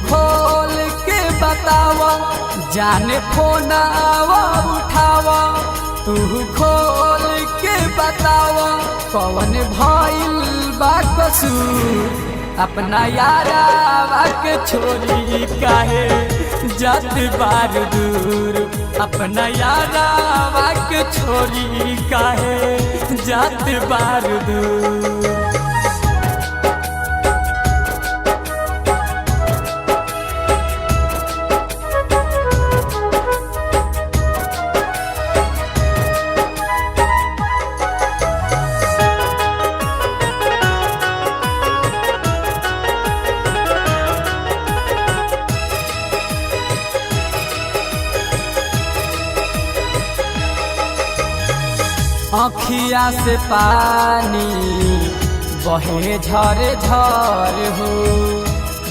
खोल के बतावा, जाने फोनावा उठावा। तू खोल के बतावा कौन भइल बा कसूर, अपना यारावा के छोरी काहे जात बार दूर। अपना यारावा के छोरी काहे जात बार दूर। आँखिया से पानी बहे झरे झर हो,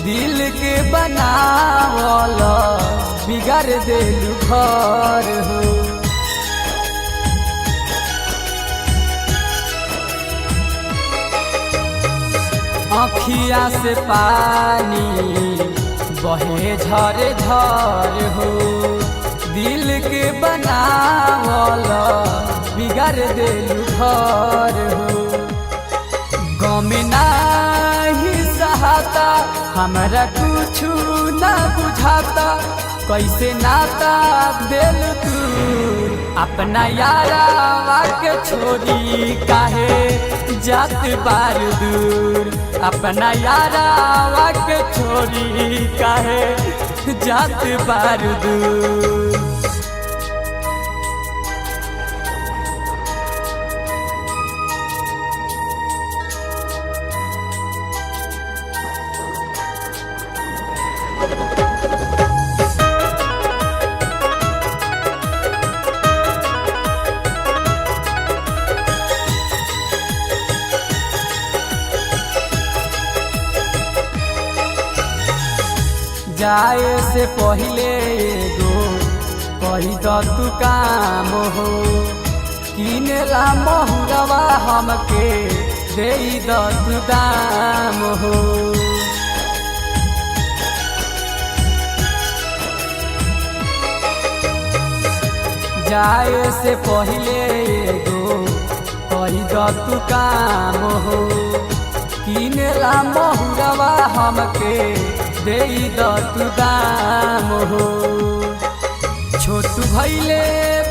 दिल के बनावल बिगाड़ देलू घर हो। आँखिया से पानी बहे झरे झर हो, दिल के बनावल बिगाड़ देलू घर हो। गम नाही सहाता हमरा कुछु ना बुझाता, कैसे नाता दिल तू अपना यारावा के छोरी काहे जात बार दूर। अपना यारावा के छोरी काहे जात बार दूर। जाए से पहले एगो कही द तू काम हो, किनेला महुरवा हमके दे द तू दाम हो। जाए से पहले एगो कही द तू काम हो, किनेला महुरवा हमके दे द तू दाम हो। छोटू भइले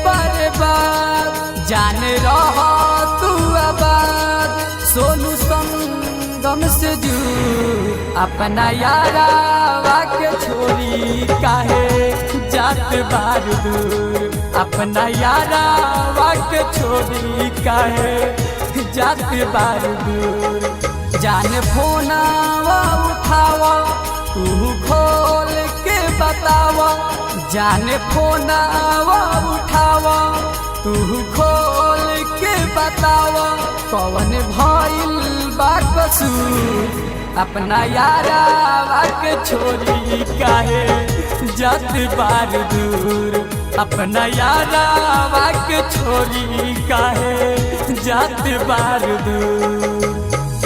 बर्बाद जाने रह तू आबाद, सोनू संगम से दूर। अपना यारावा के छोरी काहे जात बार दूर। अपना यारावा के छोरी काहे जात बार दूर। जाने फोनावा उठावा, तू खोल के बतावा, जाने फोनावा उठावा। तू खोल के बतावा कौन भइल बा कसूर, अपना यारावा के छोरी काहे जात बार दूर। अपना यारावा के छोरी काहे जात बार दूर।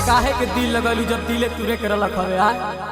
काहे के दिल लगलू जब दिले तुरे के रलख हवे।